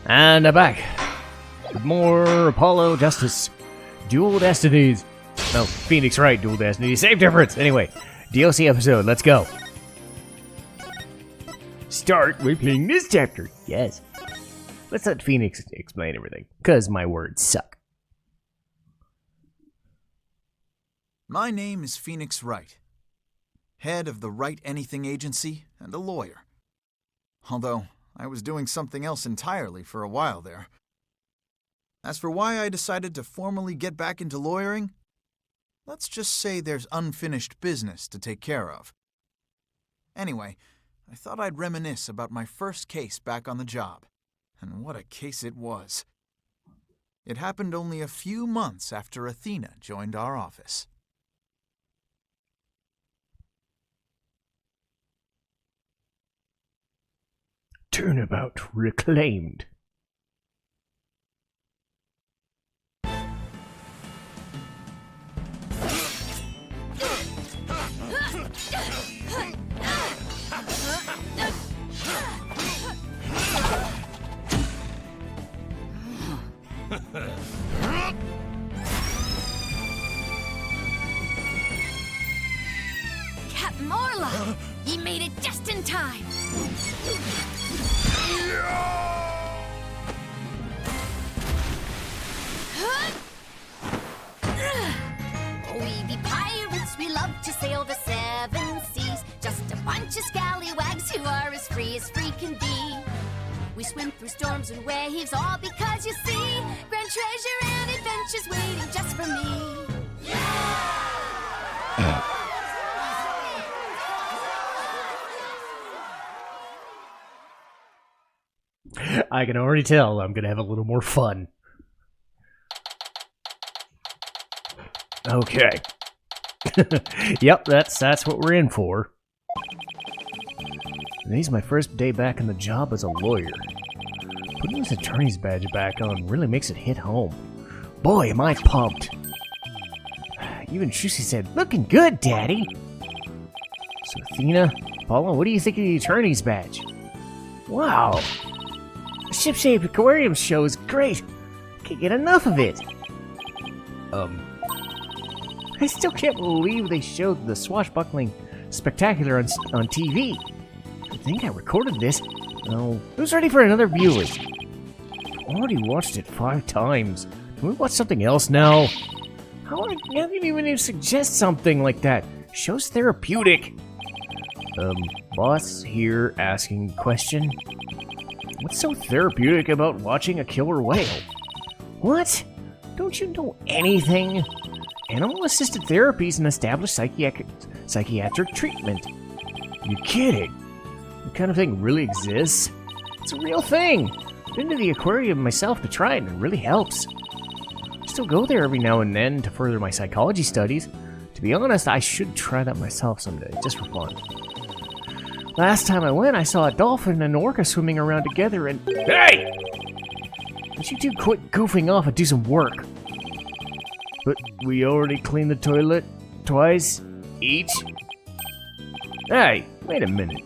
And I'm back with more Apollo Justice. Dual Destinies. No, Phoenix Wright, Dual Destinies. Same difference. Anyway, DLC episode. Let's go. Start with playing this chapter. Yes. Let's let Phoenix explain everything, because my words suck. My name is Phoenix Wright, head of the Write Anything Agency and a lawyer. Although, I was doing something else entirely for a while there. As for why I decided to formally get back into lawyering, let's just say there's unfinished business to take care of. Anyway, I thought I'd reminisce about my first case back on the job. And what a case it was. It happened only a few months after Athena joined our office. Turnabout reclaimed. Captain Morla! He made it just in time! We be pirates, we love to sail the seven seas. Just a bunch of scallywags who are as free can be. We swim through storms and waves, all because you see grand treasure and adventures waiting just for me. I can already tell I'm gonna have a little more fun. Okay. Yep, that's what we're in for. Today's my first day back in the job as a lawyer. Putting this attorney's badge back on really makes it hit home. Boy, am I pumped. Even Shusi said, "Looking good, Daddy." So Athena, Apollo, what do you think of the attorney's badge? Wow. The Shipshape Aquarium show is great. Can't get enough of it. I still can't believe they showed the swashbuckling spectacular on TV. I think I recorded this. No, who's ready for another viewing? Already watched it 5 times. Can we watch something else now? How can you even suggest something like that? Show's therapeutic. Boss here asking question. What's so therapeutic about watching a killer whale? What? Don't you know anything? Animal-assisted therapy is an established psychiatric treatment. You kidding? That kind of thing really exists? It's a real thing. Been to the aquarium myself to try it, and it really helps. I still go there every now and then to further my psychology studies. To be honest, I should try that myself someday, just for fun. Last time I went, I saw a dolphin and an orca swimming around together and... Hey! Would you two quit goofing off and do some work? But we already cleaned the toilet twice each? Hey, wait a minute.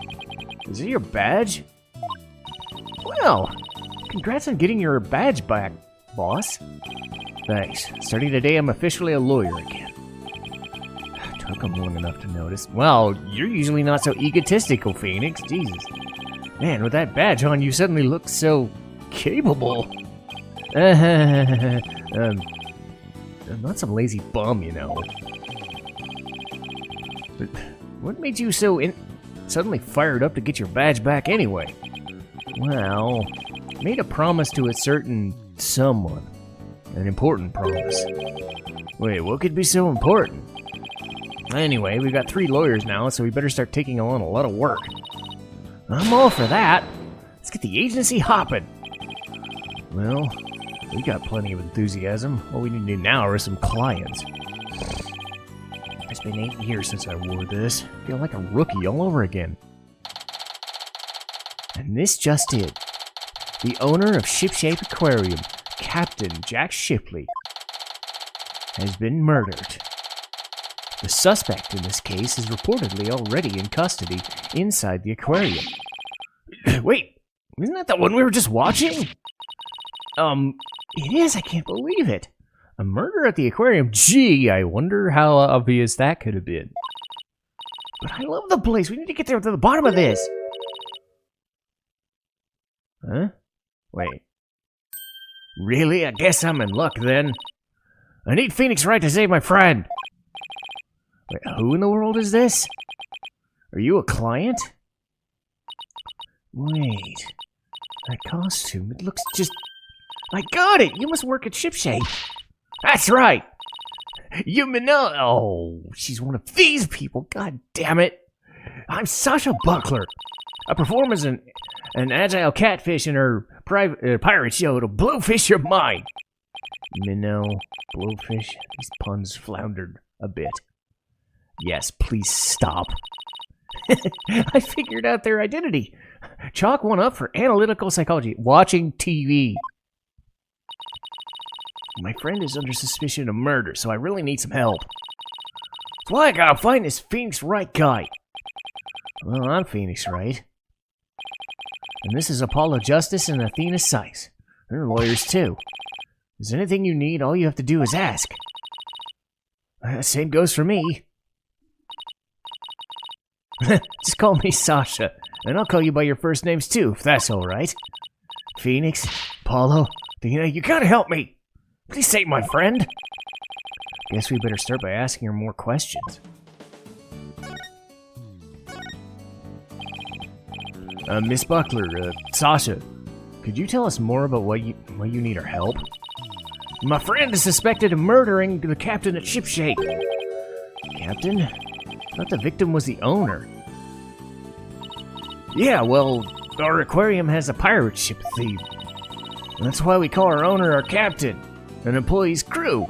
Is it your badge? Well, congrats on getting your badge back, boss. Thanks. Starting today, I'm officially a lawyer again. Took them long enough to notice. Well, you're usually not so egotistical, Phoenix. Jesus. Man, with that badge on, you suddenly look so capable. I'm not some lazy bum, you know. But what made you so suddenly fired up to get your badge back anyway? Well, made a promise to a certain someone. An important promise. Wait, what could be so important? Anyway, we've got 3 lawyers now, so we better start taking on a lot of work. I'm all for that. Let's get the agency hopping. Well, we got plenty of enthusiasm. All we need to do now are some clients. It's been 8 years since I wore this. I feel like a rookie all over again. And this just in. The owner of Shipshape Aquarium, Captain Jack Shipley, has been murdered. The suspect in this case is reportedly already in custody inside the aquarium. Wait, isn't that the one we were just watching? It is. I can't believe it. A murder at the aquarium. Gee, I wonder how obvious that could have been. But I love the place. We need to get there to the bottom of this. Huh? Wait. Really? I guess I'm in luck then. I need Phoenix Wright to save my friend. Wait, who in the world is this? Are you a client? Wait. That costume, it looks just... I got it! You must work at Shipshape. That's right! You know... Oh, she's one of these people. God damn it. I'm Sasha Buckler. I perform as an agile catfish in her pirate show to blowfish your mind. Minnow, blowfish, these puns floundered a bit. Yes, please stop. I figured out their identity. Chalk one up for analytical psychology. Watching TV. My friend is under suspicion of murder, so I really need some help. That's why I gotta find this Phoenix Wright guy. Well, I'm Phoenix Wright. And this is Apollo Justice and Athena Sykes. They're lawyers too. If there's anything you need, all you have to do is ask. Same goes for me. Just call me Sasha, and I'll call you by your first names too, if that's alright. Phoenix, Apollo, Athena, you gotta help me! Please save my friend! Guess we better start by asking her more questions. Miss Buckler, Sasha, could you tell us more about why you need our help? My friend is suspected of murdering the captain at Shipshape. Captain? I thought the victim was the owner. Yeah, well, our aquarium has a pirate ship theme. That's why we call our owner our captain, and employees crew.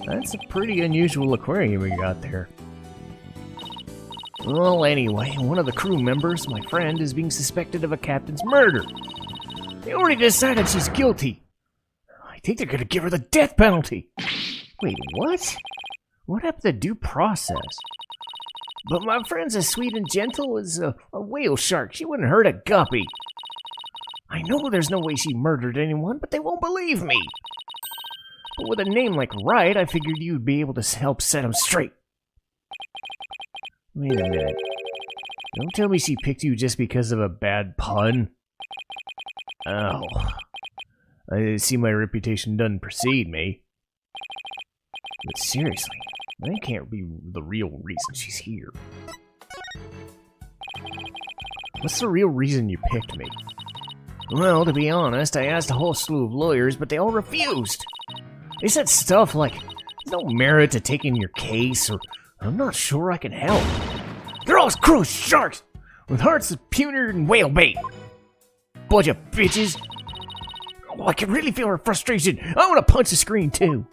That's a pretty unusual aquarium we got there. Well, anyway, one of the crew members, my friend, is being suspected of a captain's murder. They already decided she's guilty. I think they're gonna give her the death penalty. Wait, what? What happened to due process? But my friend's as sweet and gentle as a whale shark. She wouldn't hurt a guppy. I know there's no way she murdered anyone, but they won't believe me. But with a name like Wright, I figured you'd be able to help set them straight. Wait a minute. Don't tell me she picked you just because of a bad pun. Oh. I see my reputation doesn't precede me. But seriously, that can't be the real reason she's here. What's the real reason you picked me? Well, to be honest, I asked a whole slew of lawyers, but they all refused. They said stuff like, there's no merit to taking your case, or I'm not sure I can help. They're all cruel sharks, with hearts of pewter and whale bait. Bunch of bitches. Oh, I can really feel her frustration. I want to punch the screen, too.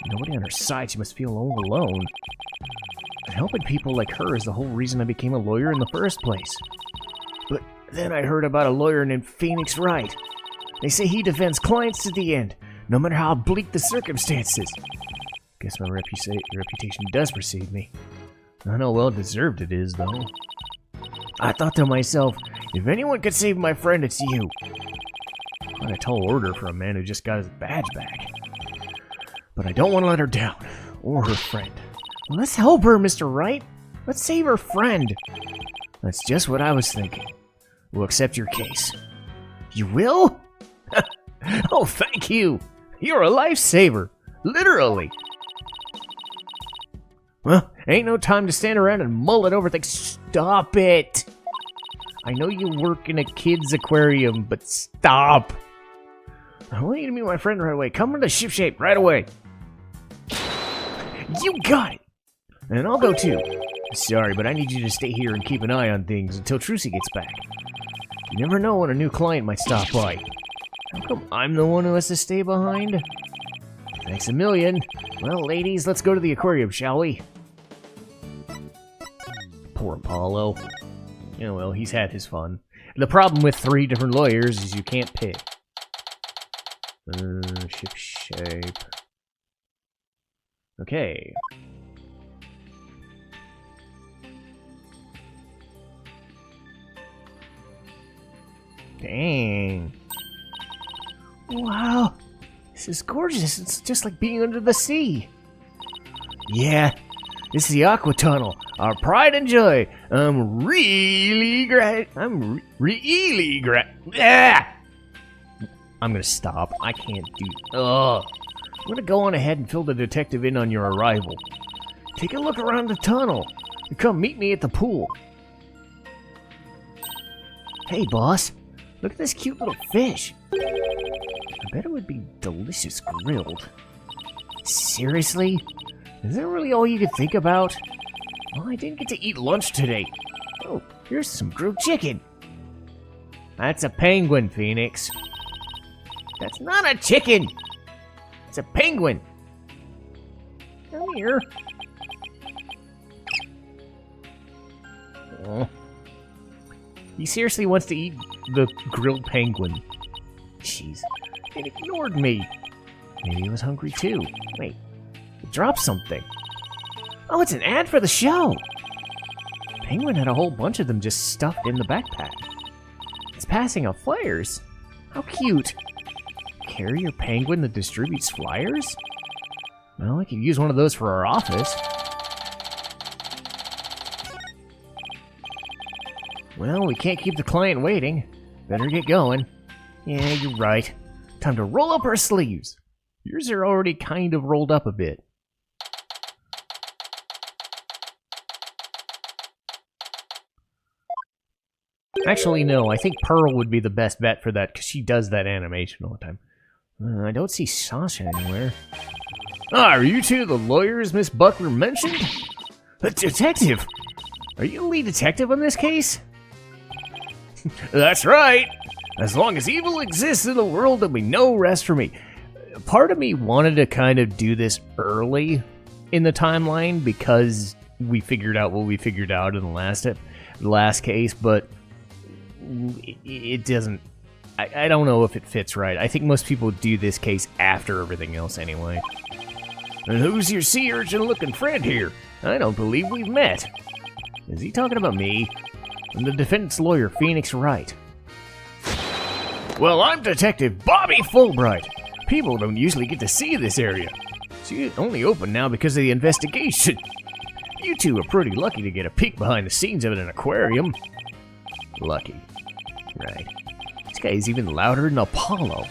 Nobody on her side, she must feel all alone. And helping people like her is the whole reason I became a lawyer in the first place. But then I heard about a lawyer named Phoenix Wright. They say he defends clients to the end, no matter how bleak the circumstances. Guess my reputation does precede me. I know how well deserved it is, though. I thought to myself, if anyone could save my friend, it's you. Quite a tall order for a man who just got his badge back. But I don't want to let her down, or her friend. Let's help her, Mr. Wright. Let's save her friend. That's just what I was thinking. We'll accept your case. You will? Oh, thank you. You're a lifesaver. Literally. Well, ain't no time to stand around and mull it over things. Stop it. I know you work in a kid's aquarium, but stop. I want you to meet my friend right away. Come to Shipshape right away. You got it. And I'll go too. Sorry, but I need you to stay here and keep an eye on things until Trucy gets back. You never know when a new client might stop by. How come I'm the one who has to stay behind? Thanks a million. Well, ladies, let's go to the aquarium, shall we? Poor Apollo. Yeah, well, he's had his fun. The problem with 3 different lawyers is you can't pick. Shipshape. Okay. Dang. Wow. This is gorgeous. It's just like being under the sea. Yeah. This is the Aqua Tunnel. Our pride and joy. I'm really I'm gonna stop. I can't do... Ugh. I'm gonna go on ahead and fill the detective in on your arrival. Take a look around the tunnel. And come meet me at the pool. Hey, boss. Look at this cute little fish. I bet it would be delicious grilled. Seriously? Is that really all you could think about? Well, I didn't get to eat lunch today. Oh, here's some grilled chicken. That's a penguin, Phoenix. That's not a chicken! It's a penguin! Come here. Oh. He seriously wants to eat the grilled penguin. Jeez. It ignored me. Maybe he was hungry too. Wait. It dropped something. Oh, it's an ad for the show! Penguin had a whole bunch of them just stuffed in the backpack. It's passing out flyers. How cute. Carrier penguin that distributes flyers? Well, I could use one of those for our office. Well, we can't keep the client waiting. Better get going. Yeah, you're right. Time to roll up our sleeves. Yours are already kind of rolled up a bit. Actually, no, I think Pearl would be the best bet for that, because she does that animation all the time. I don't see Sasha anywhere. Ah, are you two the lawyers Miss Buckler mentioned? The detective! Are you the lead detective on this case? That's right! As long as evil exists in the world, there'll be no rest for me. Part of me wanted to kind of do this early in the timeline, because we figured out what we figured out in the last case, but it doesn't... I don't know if it fits right. I think most people do this case after everything else anyway. And who's your sea urchin looking friend here? I don't believe we've met. Is he talking about me? I'm the defendant's lawyer, Phoenix Wright. Well, I'm Detective Bobby Fulbright. People don't usually get to see this area. It's only open now because of the investigation. You two are pretty lucky to get a peek behind the scenes of an aquarium. Lucky. Right. This guy is even louder than Apollo.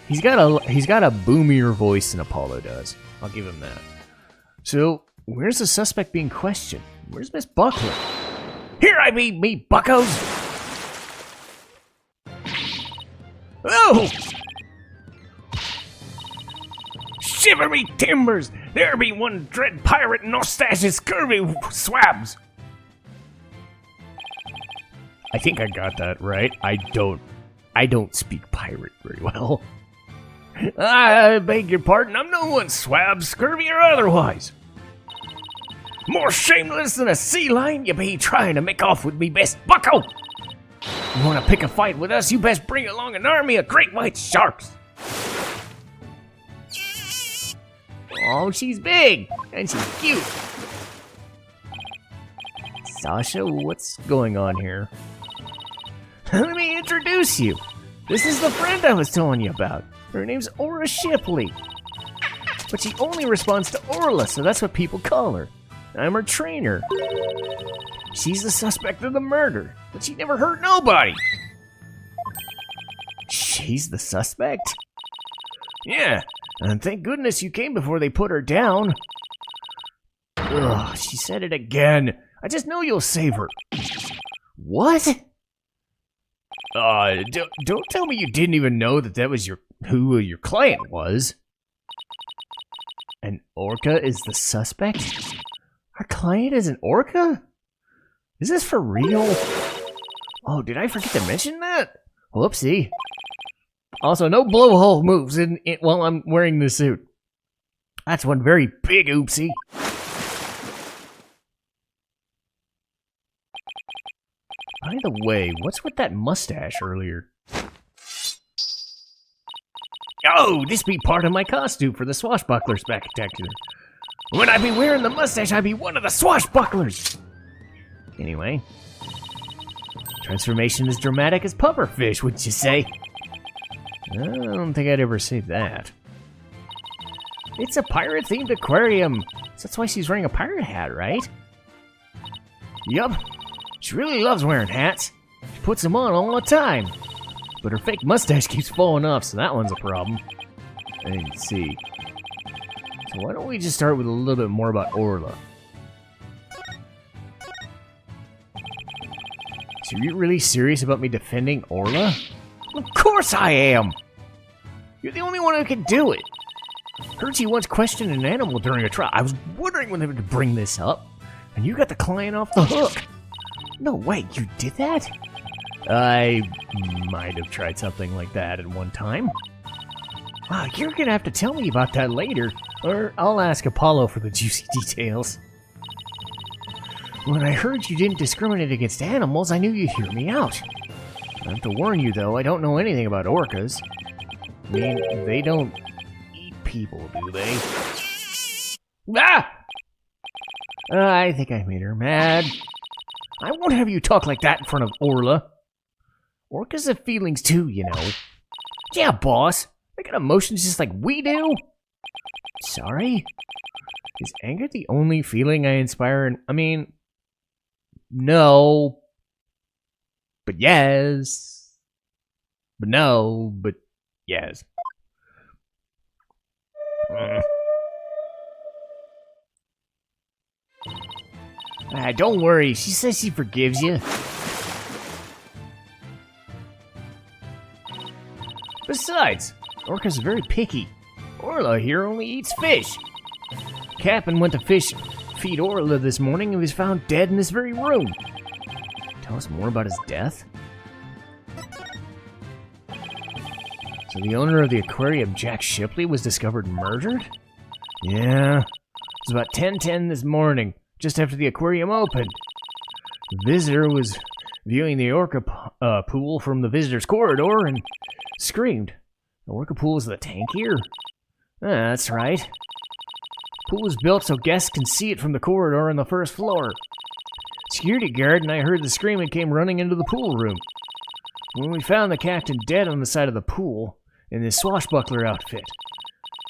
He's got a boomier voice than Apollo does. I'll give him that. So, where's the suspect being questioned? Where's Miss Buckler? Here I be, me buckos! Oh! Shiver me timbers! There be one dread pirate mustaches scurvy swabs! I think I got that right. I don't speak pirate very well. I beg your pardon, I'm no one swab, scurvy or otherwise. More shameless than a sea lion, you be trying to make off with me best bucko. You want to pick a fight with us, you best bring along an army of great white sharks. Oh, she's big, and she's cute. Sasha, what's going on here? Let me introduce you. This is the friend I was telling you about. Her name's Aura Shipley. But she only responds to Orla, so that's what people call her. I'm her trainer. She's the suspect of the murder, but she never hurt nobody. She's the suspect? Yeah, and thank goodness you came before they put her down. Ugh, she said it again. I just know you'll save her. What? Don't tell me you didn't even know that was who your client was. An orca is the suspect? Our client is an orca? Is this for real? Oh, did I forget to mention that? Whoopsie. Also, no blowhole moves while I'm wearing the suit. That's one very big oopsie. By the way, what's with that mustache earlier? Oh, this be part of my costume for the swashbuckler spectacular. When I be wearing the mustache, I be one of the swashbucklers. Anyway. Transformation as dramatic as pufferfish, would you say? I don't think I'd ever say that. It's a pirate-themed aquarium, so that's why she's wearing a pirate hat, right? Yup. She really loves wearing hats. She puts them on all the time. But her fake mustache keeps falling off, so that one's a problem. Let's see. So why don't we just start with a little bit more about Orla? So are you really serious about me defending Orla? Of course I am! You're the only one who can do it. Heard you once questioned an animal during a trial. I was wondering when they would bring this up, and you got the client off the hook. No way, you did that? I might have tried something like that at one time. Wow, you're gonna have to tell me about that later, or I'll ask Apollo for the juicy details. When I heard you didn't discriminate against animals, I knew you'd hear me out. I have to warn you, though, I don't know anything about orcas. I mean, they don't eat people, do they? Ah! I think I made her mad. I won't have you talk like that in front of Orla. Orcas have feelings too, you know. Yeah, boss. They got emotions just like we do. Sorry? Is anger the only feeling I inspire in... I mean... No. But yes. But no. But yes. Don't worry. She says she forgives you. Besides, orcas are very picky. Orla here only eats fish. Captain went to feed Orla this morning and was found dead in this very room. Tell us more about his death? So the owner of the aquarium, Jack Shipley, was discovered murdered? Yeah. It was about 10:10 this morning, just after the aquarium opened. The visitor was viewing the orca pool from the visitor's corridor and screamed. The orca pool is the tank here? That's right. The pool is built so guests can see it from the corridor on the first floor. Security guard and I heard the scream and came running into the pool room. When we found the captain dead on the side of the pool, in his swashbuckler outfit.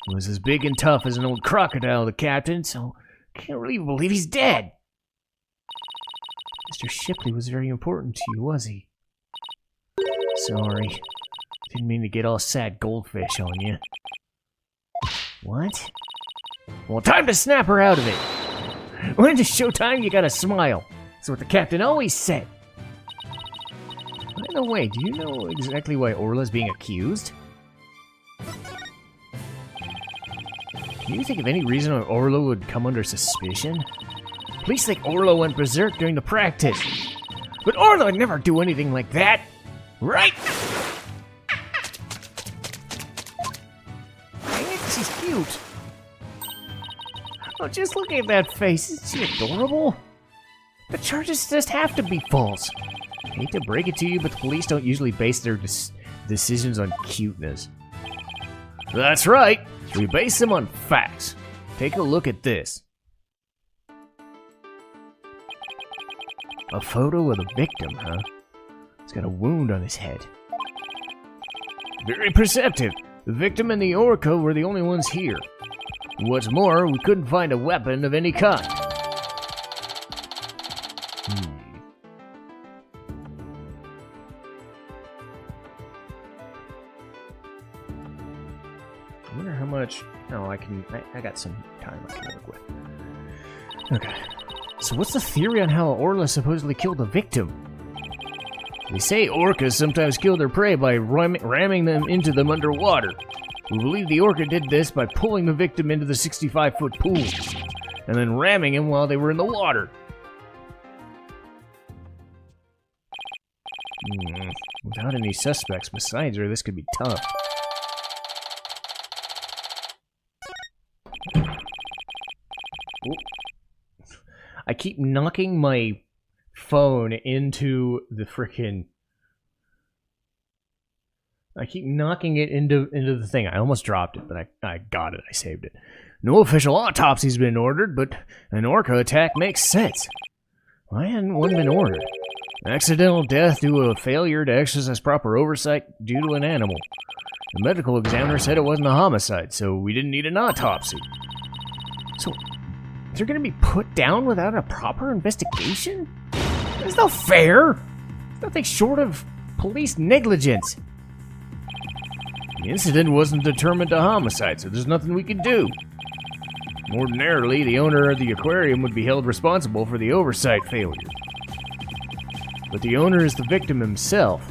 He was as big and tough as an old crocodile, the captain, so I can't really believe he's dead. Mr. Shipley was very important to you, was he? Sorry. Didn't mean to get all sad goldfish on you. What? Well, time to snap her out of it. When it's showtime, you gotta smile. That's what the captain always said. By the way, do you know exactly why Orla's being accused? Can you think of any reason why Orla would come under suspicion? Police think Orla went berserk during the practice. But Orla would never do anything like that, right? Dang it, she's cute. Oh, just look at that face. Isn't she adorable? The charges just have to be false. I hate to break it to you, but the police don't usually base their decisions on cuteness. That's right. We base them on facts. Take a look at this. A photo of the victim, huh? He's got a wound on his head. Very perceptive. The victim and the orca were the only ones here. What's more, we couldn't find a weapon of any kind. I wonder how much... Oh, I got some time I can work with. Okay. So what's the theory on how Orla supposedly killed the victim? They say orcas sometimes kill their prey by ramming them into them underwater. We believe the orca did this by pulling the victim into the 65-foot pool, and then ramming him while they were in the water. Without any suspects besides her, this could be tough. I keep knocking my phone into the frickin'... I keep knocking it into the thing. I almost dropped it, but I got it. I saved it. No official autopsy's been ordered, but an orca attack makes sense. Why hadn't one been ordered? Accidental death due to a failure to exercise proper oversight due to an animal. The medical examiner said it wasn't a homicide, so we didn't need an autopsy. So, they're gonna be put down without a proper investigation? That's not fair! It's nothing short of police negligence. The incident wasn't determined a homicide, so there's nothing we can do. Ordinarily, the owner of the aquarium would be held responsible for the oversight failure. But the owner is the victim himself.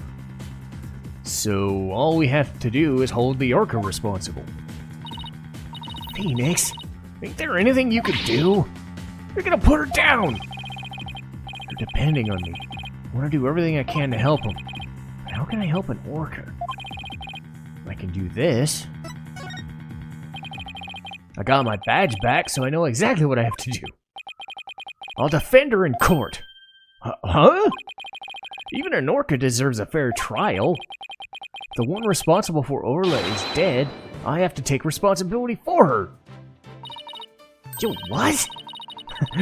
So all we have to do is hold the orca responsible. Phoenix, ain't there anything you could do? You're gonna put her down! You're depending on me. I want to do everything I can to help him. But how can I help an orca? I can do this. I got my badge back, so I know exactly what I have to do. I'll defend her in court. Huh? Even an orca deserves a fair trial. If the one responsible for Orla is dead, I have to take responsibility for her. Yo, what?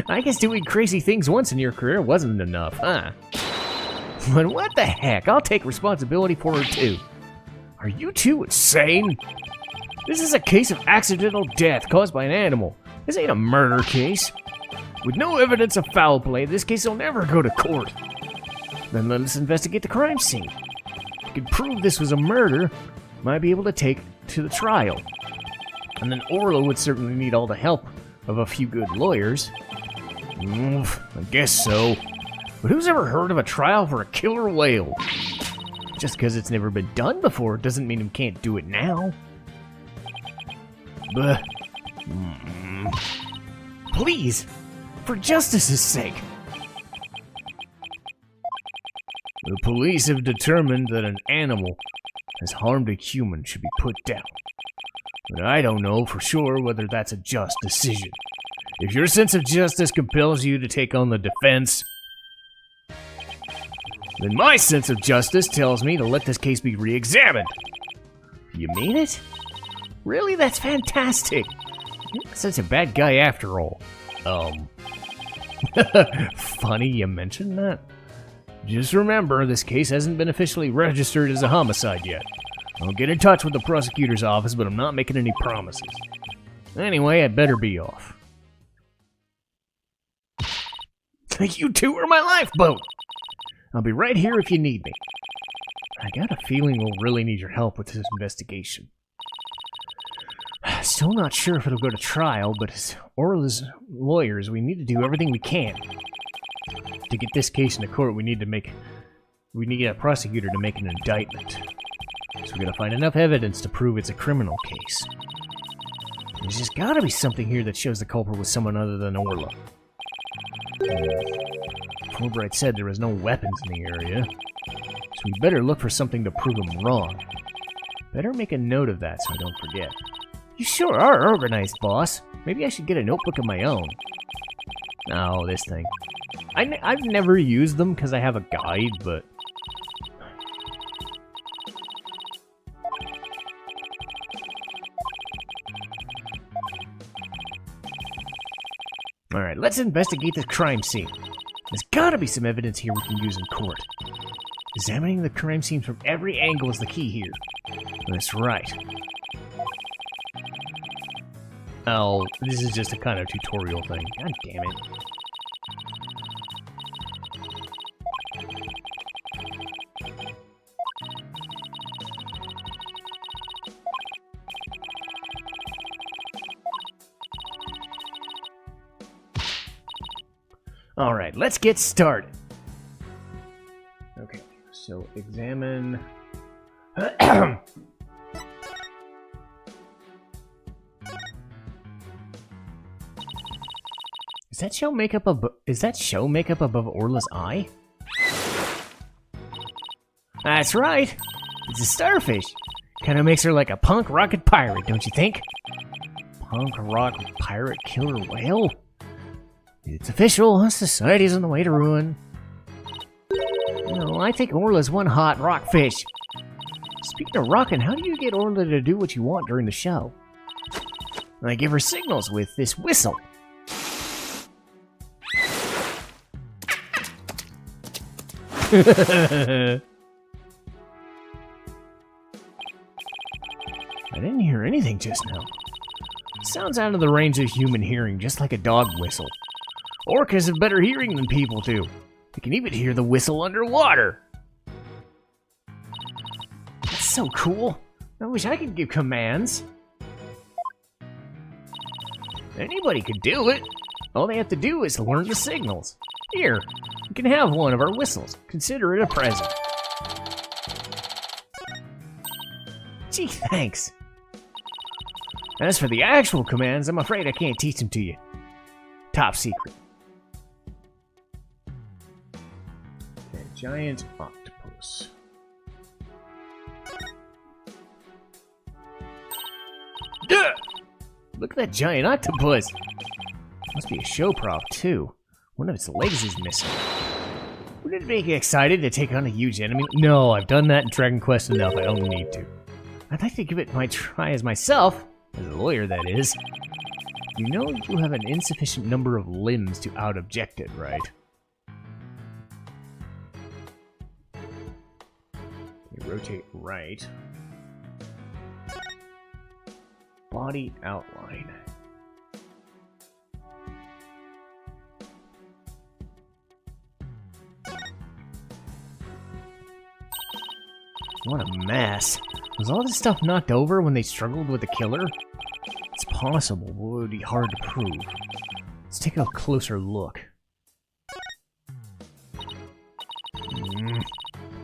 I guess doing crazy things once in your career wasn't enough, huh? But what the heck, I'll take responsibility for her too. Are you two insane? This is a case of accidental death caused by an animal. This ain't a murder case. With no evidence of foul play, this case will never go to court. Then let us investigate the crime scene. If we can prove this was a murder, might be able to take to the trial. And then Orla would certainly need all the help of a few good lawyers. I guess so. But who's ever heard of a trial for a killer whale? Just because it's never been done before doesn't mean we can't do it now. But please, for justice's sake. The police have determined that an animal has harmed a human should be put down. But I don't know for sure whether that's a just decision. If your sense of justice compels you to take on the defense, then my sense of justice tells me to let this case be re-examined. You mean it? Really? That's fantastic. You're not such a bad guy after all. Funny you mentioned that. Just remember, this case hasn't been officially registered as a homicide yet. I'll get in touch with the prosecutor's office, but I'm not making any promises. Anyway, I'd better be off. You two are my lifeboat! I'll be right here if you need me. I got a feeling we'll really need your help with this investigation. Still not sure if it'll go to trial, but as Orla's lawyers, we need to do everything we can. To get this case into court, we need a prosecutor to make an indictment. So we gotta find enough evidence to prove it's a criminal case. There's just gotta be something here that shows the culprit was someone other than Orla. Fulbright said there was no weapons in the area, so we better look for something to prove him wrong. Better make a note of that so I don't forget. You sure are organized, boss. Maybe I should get a notebook of my own. Oh, this thing. I've never used them because I have a guide, but... Alright, let's investigate the crime scene. There's gotta be some evidence here we can use in court. Examining the crime scene from every angle is the key here. That's right. Oh, this is just a kind of tutorial thing. God damn it. Alright, let's get started. Okay, so examine... Is that show makeup above Orla's eye? That's right. It's a starfish. Kind of makes her like a punk rocket pirate, don't you think? Punk rock pirate killer whale? It's official. Society's on the way to ruin. No, I think Orla's one hot rockfish. Speaking of rockin', how do you get Orla to do what you want during the show? I give her signals with this whistle. I didn't hear anything just now. It sounds out of the range of human hearing, just like a dog whistle. Orcas have better hearing than people do. They can even hear the whistle underwater. That's so cool. I wish I could give commands. Anybody could do it. All they have to do is learn the signals. Here, you can have one of our whistles. Consider it a present. Gee, thanks. As for the actual commands, I'm afraid I can't teach them to you. Top secret. A giant octopus. Duh! Look at that giant octopus. Must be a show prop, too. One of its legs is missing. Wouldn't it make you excited to take on a huge enemy? No, I've done that in Dragon Quest enough. I don't need to. I'd like to give it my try as myself. As a lawyer, that is. You know you have an insufficient number of limbs to out-object it, right? You rotate right. Body outline. What a mess. Was all this stuff knocked over when they struggled with the killer? It's possible, but it would be hard to prove. Let's take a closer look.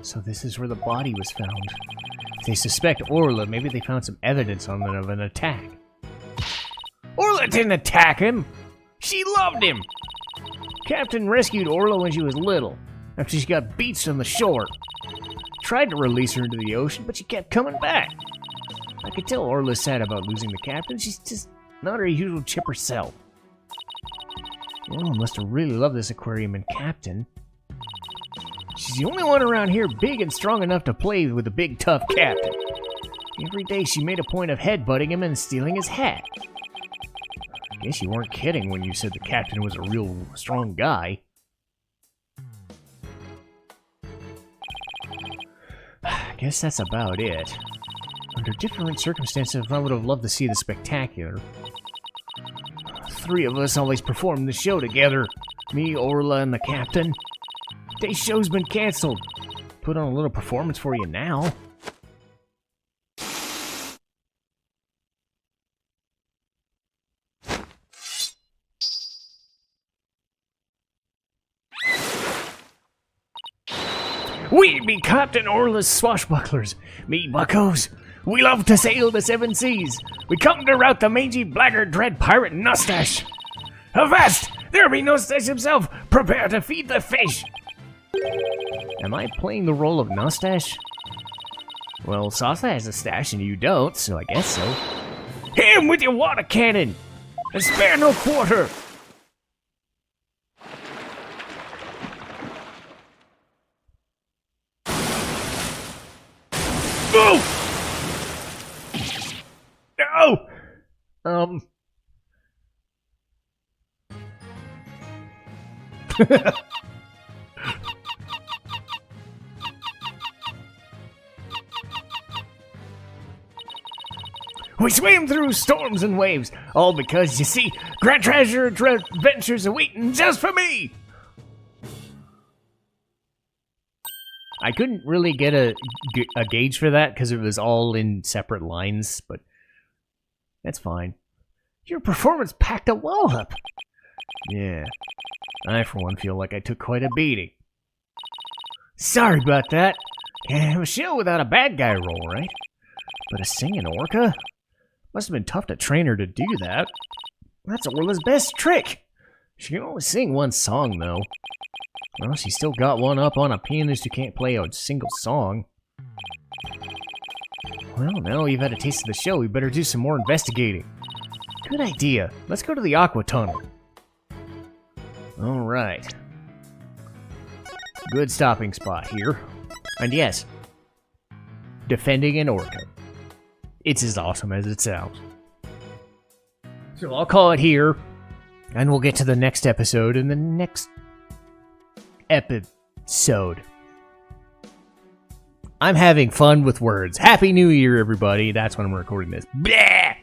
So this is where the body was found. If they suspect Orla, maybe they found some evidence on it of an attack. Orla didn't attack him! She loved him! Captain rescued Orla when she was little, after she got beached on the shore. Tried to release her into the ocean, but she kept coming back. I could tell Orla's sad about losing the captain. She's just not her usual chipper self. Orla must have really loved this aquarium and captain. She's the only one around here big and strong enough to play with the big tough captain. Every day she made a point of headbutting him and stealing his hat. I guess you weren't kidding when you said the captain was a real strong guy. I guess that's about it. Under different circumstances, I would have loved to see the spectacular. Three of us always performed the show together. Me, Orla, and the captain. Today's show's been canceled. Put on a little performance for you now. We be Captain Orla's swashbucklers. Me buckos. We love to sail the seven seas. We come to rout the mangy blackguard dread pirate Nustache. Avast! There be Nustache himself. Prepare to feed the fish. Am I playing the role of Nustache? Well, Sasa has a stash and you don't, so I guess so. Hit him with your water cannon! And spare no quarter! Move! No! We swam through storms and waves, all because, you see, grand treasure adventures are waiting just for me! I couldn't really get a gauge for that because it was all in separate lines, but that's fine. Your performance packed a wallop. Yeah, I for one feel like I took quite a beating. Sorry about that. Can't have a show without a bad guy role, right? But a singing orca? Must have been tough to train her to do that. That's Orla's best trick. She can only sing one song, though. Well, she's still got one up on a pianist who can't play a single song. Well, now you've had a taste of the show, we better do some more investigating. Good idea. Let's go to the Aqua Tunnel. Alright. Good stopping spot here. And yes, defending an orca. It's as awesome as it sounds. So I'll call it here, and we'll get to the next episode in the next episode. I'm having fun with words. Happy New Year, everybody. That's when I'm recording this. Bleh!